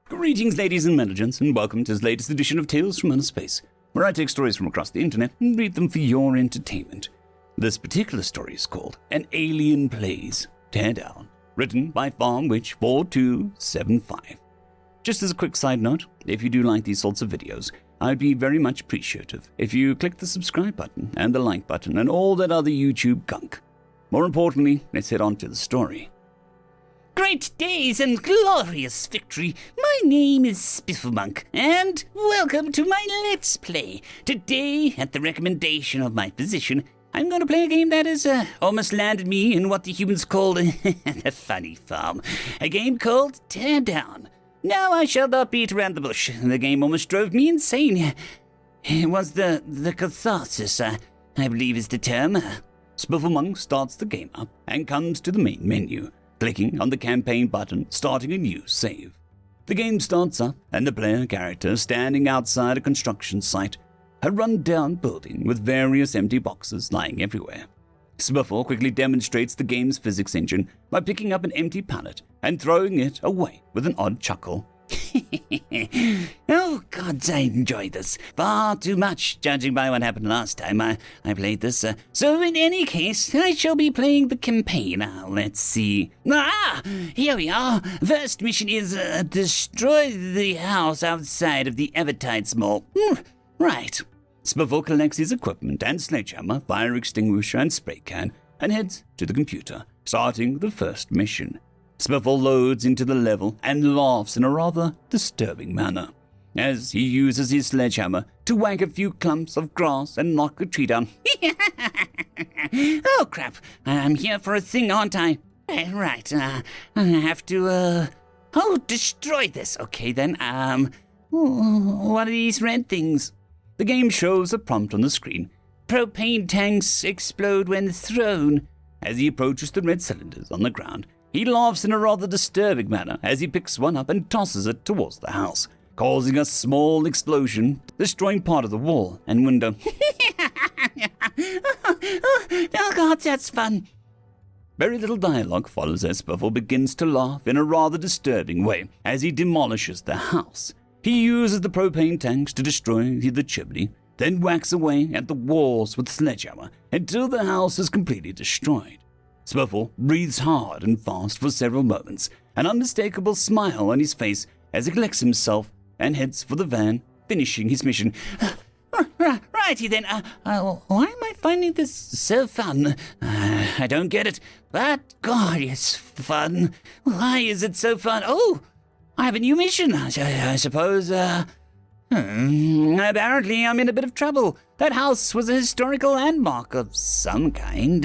Greetings, ladies and gentlemen, and welcome to this latest edition of Tales from Outer Space, where I take stories from across the internet and read them for your entertainment. This particular story is called An Alien Plays Teardown, written by FarmWitch4275. Just as a quick side note, if you do like these sorts of videos, I'd be very much appreciative if you click the subscribe button and the like button and all that other YouTube gunk. More importantly, let's head on to the story. Great days and glorious victory. My name is Spifflemonk, and welcome to my Let's Play. Today, at the recommendation of my physician, I'm going to play a game that has almost landed me in what the humans call the funny farm. A game called Teardown. Now, I shall not beat around the bush. The game almost drove me insane. It was the catharsis, I believe is the term. Spifflemonk starts the game up and comes to the main menu, clicking on the campaign button, starting a new save. The game starts up, and the player character standing outside a construction site, a run-down building with various empty boxes lying everywhere. Spiffle quickly demonstrates the game's physics engine by picking up an empty pallet and throwing it away with an odd chuckle. Oh, gods, I enjoyed this. Far too much, judging by what happened last time I played this. So in any case, I shall be playing the campaign. Now, let's see. Here we are. First mission is destroy the house outside of the Evertides Mall. Right. Spiffle collects his equipment and sledgehammer, fire extinguisher and spray can, and heads to the computer, starting the first mission. Spiffle loads into the level and laughs in a rather disturbing manner, as he uses his sledgehammer to whack a few clumps of grass and knock a tree down. Oh, crap. I'm here for a thing, aren't I? Right, I have to, destroy this. Okay, then, what are these red things? The game shows a prompt on the screen. Propane tanks explode when thrown. As he approaches the red cylinders on the ground, he laughs in a rather disturbing manner as he picks one up and tosses it towards the house, causing a small explosion, destroying part of the wall and window. Oh, God, that's fun. Very little dialogue follows as Spiffle begins to laugh in a rather disturbing way as he demolishes the house. He uses the propane tanks to destroy the chimney, then whacks away at the walls with the sledgehammer until the house is completely destroyed. Spiffle breathes hard and fast for several moments, an unmistakable smile on his face as he collects himself and heads for the van, finishing his mission. Righty then, why am I finding this so fun? I don't get it, but God, it's fun. Why is it so fun? Oh, I have a new mission, I suppose. Apparently I'm in a bit of trouble. That house was a historical landmark of some kind.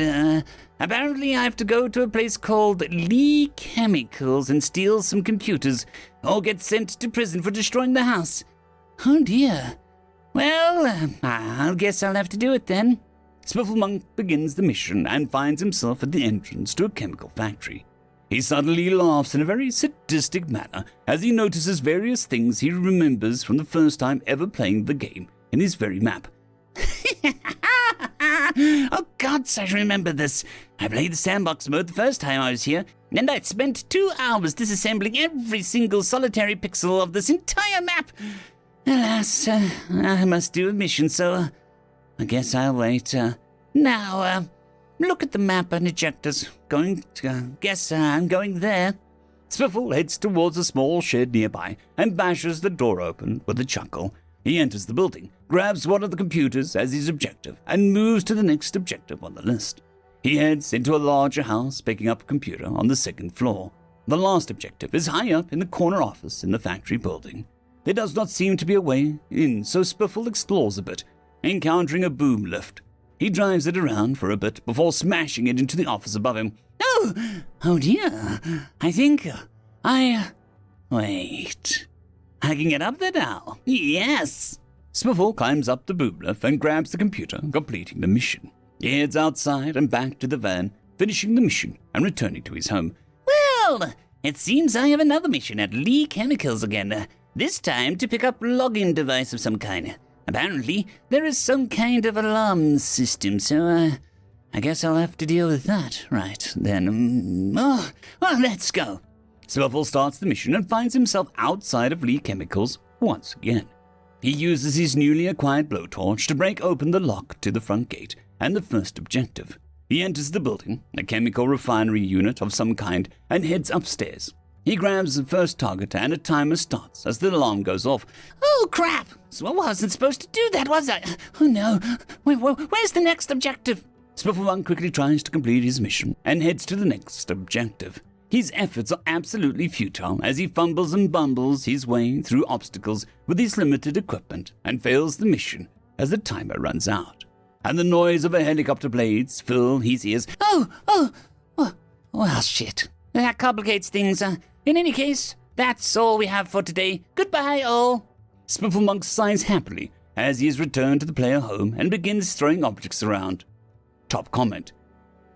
Apparently I have to go to a place called Lee Chemicals and steal some computers, or get sent to prison for destroying the house. Oh dear. Well, I guess I'll have to do it then. Spifflemonk begins the mission and finds himself at the entrance to a chemical factory. He suddenly laughs in a very sadistic manner as he notices various things he remembers from the first time ever playing the game in his very map. Oh, gods, I remember this. I played the sandbox mode the first time I was here, and I spent 2 hours disassembling every single solitary pixel of this entire map. Alas, I must do a mission, so I guess I'll wait. Now, look at the map and ejectors. Guess I'm going there. Spiffle heads towards a small shed nearby and bashes the door open with a chuckle. He enters the building, grabs one of the computers as his objective, and moves to the next objective on the list. He heads into a larger house, picking up a computer on the 2nd floor. The last objective is high up in the corner office in the factory building. There does not seem to be a way in, so Spiffle explores a bit, encountering a boom lift. He drives it around for a bit before smashing it into the office above him. Oh dear. I think wait. I can get up there now. Yes. Spiffle climbs up the boom lift and grabs the computer, completing the mission. He heads outside and back to the van, finishing the mission and returning to his home. Well, it seems I have another mission at Lee Chemicals again. This time to pick up a login device of some kind. Apparently, there is some kind of alarm system, so I guess I'll have to deal with that. Right, then. Well, let's go. Spiffle starts the mission and finds himself outside of Lee Chemicals once again. He uses his newly acquired blowtorch to break open the lock to the front gate and the first objective. He enters the building, a chemical refinery unit of some kind, and heads upstairs. He grabs the first target and a timer starts as the alarm goes off. Oh, crap! So I wasn't supposed to do that, was I? Oh, no. Where's the next objective? Spifflemonk quickly tries to complete his mission and heads to the next objective. His efforts are absolutely futile as he fumbles and bumbles his way through obstacles with his limited equipment and fails the mission as the timer runs out. And the noise of a helicopter blades fill his ears. Well, shit. That complicates things. In any case, that's all we have for today. Goodbye, all. Spifflemonk sighs happily as he is returned to the player home and begins throwing objects around. Top comment.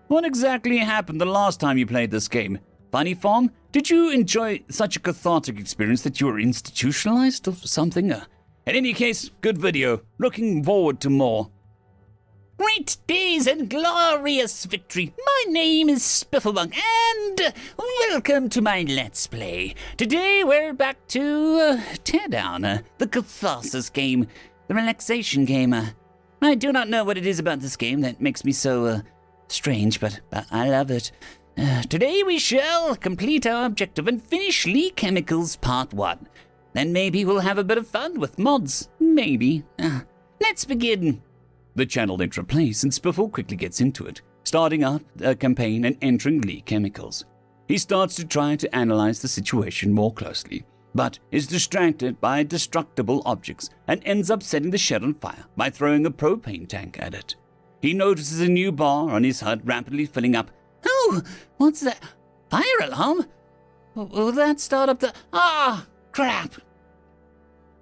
What exactly happened the last time you played this game? Funny Farm? Did you enjoy such a cathartic experience that you were institutionalized or something? In any case, good video. Looking forward to more. Great days and glorious victory. My name is Spifflemonk, and welcome to my Let's Play. Today we're back to Teardown, the catharsis game, the relaxation game. I do not know what it is about this game that makes me so strange, but I love it. Today we shall complete our objective and finish Lee Chemicals Part 1. Then maybe we'll have a bit of fun with mods. Maybe. Let's begin. The channel intro plays and Spiffle quickly gets into it, starting up a campaign and entering Lee Chemicals. He starts to try to analyze the situation more closely, but is distracted by destructible objects and ends up setting the shed on fire by throwing a propane tank at it. He notices a new bar on his HUD rapidly filling up. Oh, what's that? Fire alarm? Will that start up the... crap.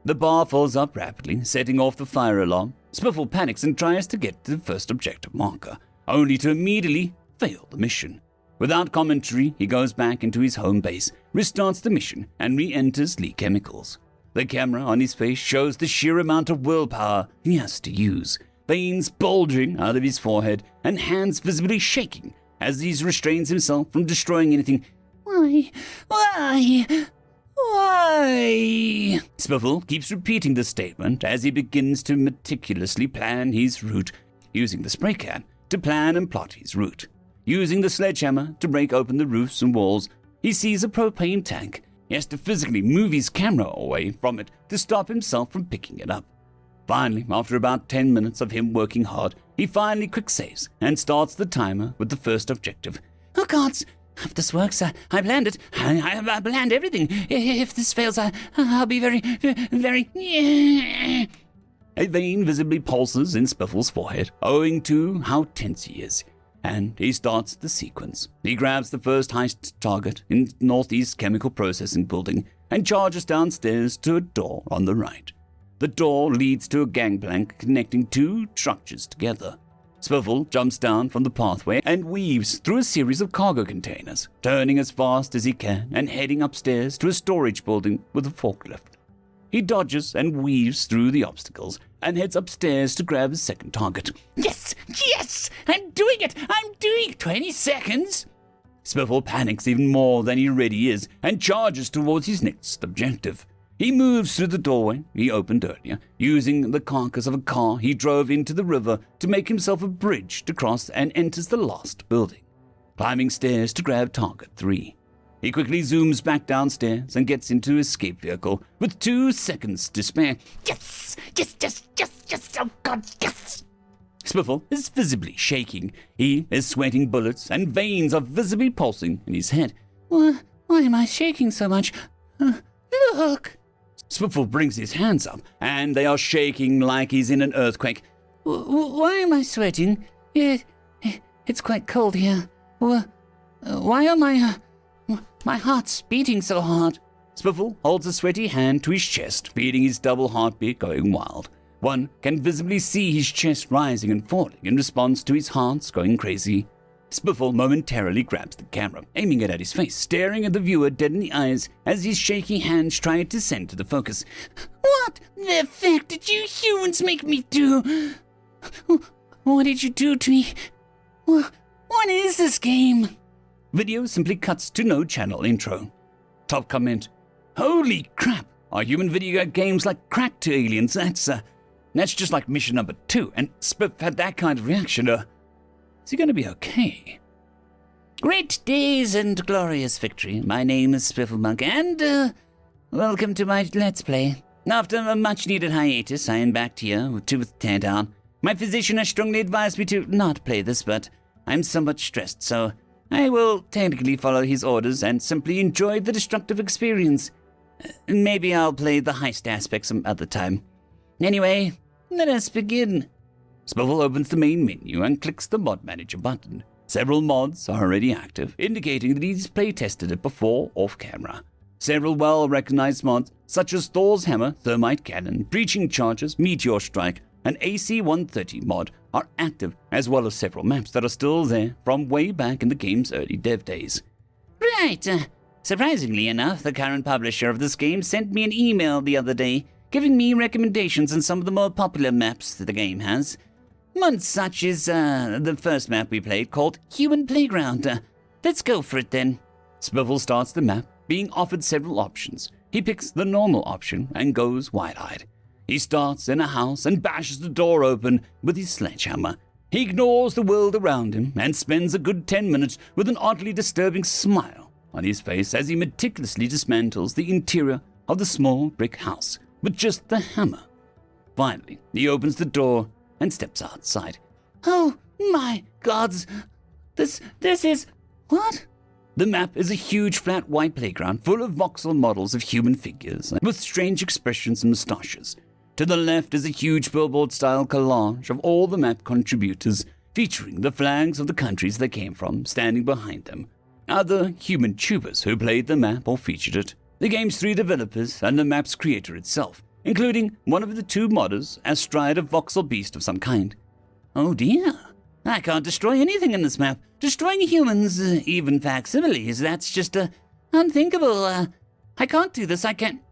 The bar fills up rapidly, setting off the fire alarm. Spiffle panics and tries to get to the first objective marker, only to immediately fail the mission. Without commentary, he goes back into his home base, restarts the mission, and re-enters Lee Chemicals. The camera on his face shows the sheer amount of willpower he has to use, veins bulging out of his forehead and hands visibly shaking as he restrains himself from destroying anything. Why? Spiffle keeps repeating this statement as he begins to meticulously plan his route, using the spray can to plan and plot his route. Using the sledgehammer to break open the roofs and walls, he sees a propane tank. He has to physically move his camera away from it to stop himself from picking it up. Finally, after about 10 minutes of him working hard, he finally quick saves and starts the timer with the first objective. Oh, gods! If this works, I planned it. I planned everything. If this fails, I'll be very... A vein visibly pulses in Spiffle's forehead, owing to how tense he is, and he starts the sequence. He grabs the first heist target in Northeast Chemical Processing Building and charges downstairs to a door on the right. The door leads to a gangplank connecting two structures together. Spiffle jumps down from the pathway and weaves through a series of cargo containers, turning as fast as he can and heading upstairs to a storage building with a forklift. He dodges and weaves through the obstacles and heads upstairs to grab his second target. Yes! I'm doing it! 20 seconds! Spiffle panics even more than he already is and charges towards his next objective. He moves through the doorway he opened earlier, using the carcass of a car he drove into the river to make himself a bridge to cross, and enters the last building, climbing stairs to grab target 3. He quickly zooms back downstairs and gets into his escape vehicle with 2 seconds to spare. Yes! Oh, God, yes! Spiffle is visibly shaking. He is sweating bullets and veins are visibly pulsing in his head. Why am I shaking so much? Look! Spiffle brings his hands up, and they are shaking like he's in an earthquake. Why am I sweating? It's quite cold here. Why are my heart's beating so hard? Spiffle holds a sweaty hand to his chest, feeling his double heartbeat going wild. One can visibly see his chest rising and falling in response to his heart's going crazy. Spiffle momentarily grabs the camera, aiming it at his face, staring at the viewer dead in the eyes as his shaky hands try to center the focus. What the fuck did you humans make me do? What did you do to me? What is this game? Video simply cuts to no channel intro. Top comment, holy crap, are human video games like crack to aliens? That's just like mission number 2, and Spiff had that kind of reaction. Is he going to be okay? Great days and glorious victory. My name is Spifflemonk, and welcome to my Let's Play. After a much-needed hiatus, I am back here with Teardown. My physician has strongly advised me to not play this, but I'm somewhat stressed, so I will technically follow his orders and simply enjoy the destructive experience. Maybe I'll play the heist aspect some other time. Anyway, let us begin. Spiffle opens the main menu and clicks the Mod Manager button. Several mods are already active, indicating that he's playtested it before off-camera. Several well-recognized mods, such as Thor's Hammer, Thermite Cannon, Breaching Charges, Meteor Strike, and AC-130 mod are active, as well as several maps that are still there from way back in the game's early dev days. Right. Surprisingly enough, the current publisher of this game sent me an email the other day, giving me recommendations on some of the more popular maps that the game has. One such is the first map we played, called Human Playground. Let's go for it then. Spiffle starts the map, being offered several options. He picks the normal option and goes wide-eyed. He starts in a house and bashes the door open with his sledgehammer. He ignores the world around him and spends a good 10 minutes with an oddly disturbing smile on his face as he meticulously dismantles the interior of the small brick house with just the hammer. Finally, he opens the door and steps outside. Oh my gods! This is... what? The map is a huge flat white playground full of voxel models of human figures with strange expressions and moustaches. To the left is a huge billboard-style collage of all the map contributors, featuring the flags of the countries they came from standing behind them. Other human tubers who played the map or featured it, the game's 3 developers, and the map's creator itself, including one of the 2 modders astride a voxel beast of some kind. Oh dear, I can't destroy anything in this map. Destroying humans, even facsimiles, that's just unthinkable. I can't do this, I can't...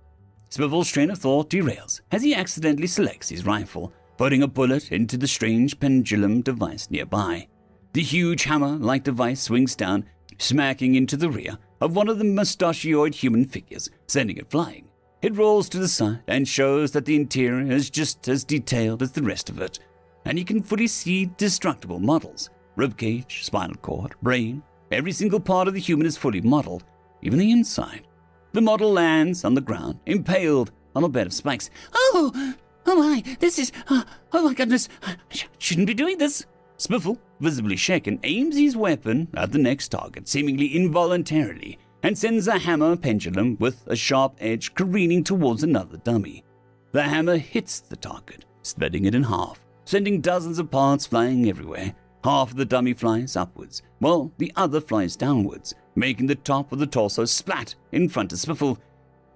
Spiffle's train of thought derails as he accidentally selects his rifle, putting a bullet into the strange pendulum device nearby. The huge hammer-like device swings down, smacking into the rear of one of the mustachioid human figures, sending it flying. It rolls to the side and shows that the interior is just as detailed as the rest of it, and you can fully see destructible models. Ribcage, spinal cord, brain, every single part of the human is fully modeled, even the inside. The model lands on the ground, impaled on a bed of spikes. Oh my, this is... oh my goodness, I shouldn't be doing this. Spiffle, visibly shaken, aims his weapon at the next target, seemingly involuntarily, and sends a hammer pendulum with a sharp edge careening towards another dummy. The hammer hits the target, splitting it in half, sending dozens of parts flying everywhere. Half of the dummy flies upwards, while the other flies downwards, making the top of the torso splat in front of Spiffle.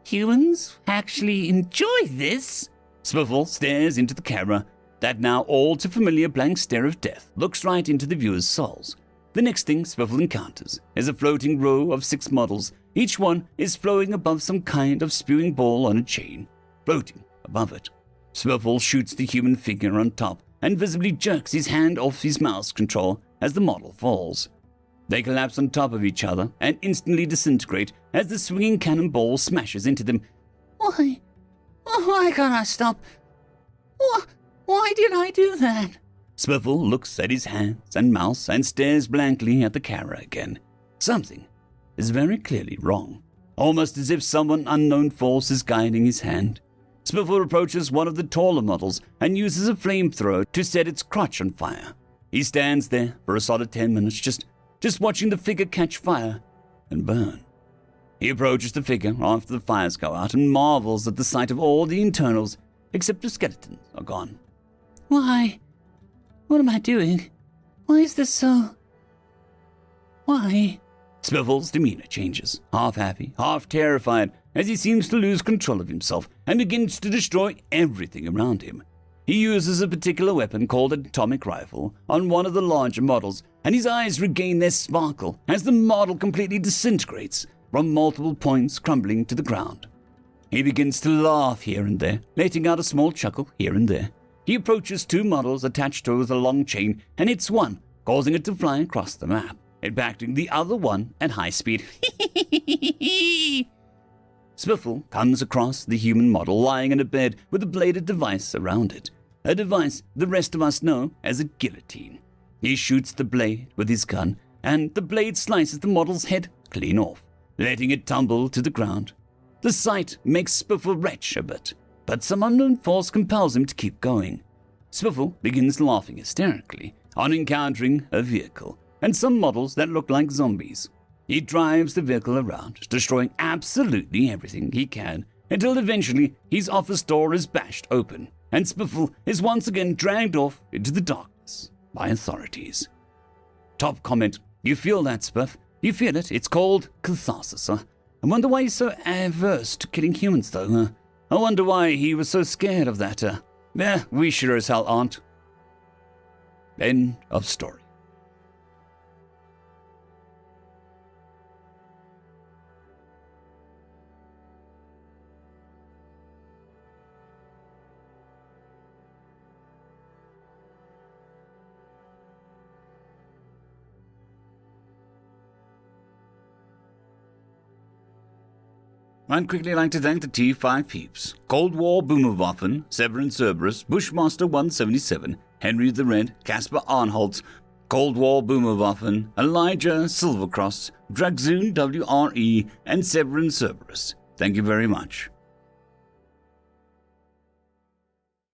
Humans actually enjoy this? Spiffle stares into the camera. That now all too familiar blank stare of death looks right into the viewer's souls. The next thing Spiffle encounters is a floating row of 6 models. Each one is floating above some kind of spewing ball on a chain, floating above it. Spiffle shoots the human figure on top and visibly jerks his hand off his mouse control as the model falls. They collapse on top of each other and instantly disintegrate as the swinging cannonball smashes into them. Why can't I stop? Why did I do that? Spiffle looks at his hands and mouse and stares blankly at the camera again. Something is very clearly wrong, almost as if some unknown force is guiding his hand. Spiffle approaches one of the taller models and uses a flamethrower to set its crotch on fire. He stands there for a solid 10 minutes just watching the figure catch fire and burn. He approaches the figure after the fires go out and marvels at the sight of all the internals except the skeletons are gone. Why? What am I doing? Why is this so... Why? Spiffle's demeanor changes, half happy, half terrified, as he seems to lose control of himself and begins to destroy everything around him. He uses a particular weapon called an atomic rifle on one of the larger models, and his eyes regain their sparkle as the model completely disintegrates from multiple points crumbling to the ground. He begins to laugh here and there, letting out a small chuckle here and there. He approaches 2 models attached to with a long chain and hits one, causing it to fly across the map, impacting the other one at high speed. Spiffle comes across the human model lying in a bed with a bladed device around it, a device the rest of us know as a guillotine. He shoots the blade with his gun, and the blade slices the model's head clean off, letting it tumble to the ground. The sight makes Spiffle retch a bit, but some unknown force compels him to keep going. Spiffle begins laughing hysterically on encountering a vehicle and some models that look like zombies. He drives the vehicle around, destroying absolutely everything he can, until eventually his office door is bashed open, and Spiffle is once again dragged off into the darkness by authorities. Top comment: you feel that, Spiff? You feel it? It's called catharsis, huh? I wonder why he's so averse to killing humans, though, huh? I wonder why he was so scared of that, Yeah, we sure as hell aren't. End of story. I'd quickly like to thank the T5 peeps: Cold War Boomerwaffen, Severin Cerberus, Bushmaster 177, Henry the Red, Caspar Arnholtz, Cold War Boomerwaffen, Elijah Silvercross, Dragzoon WRE, and Severin Cerberus. Thank you very much.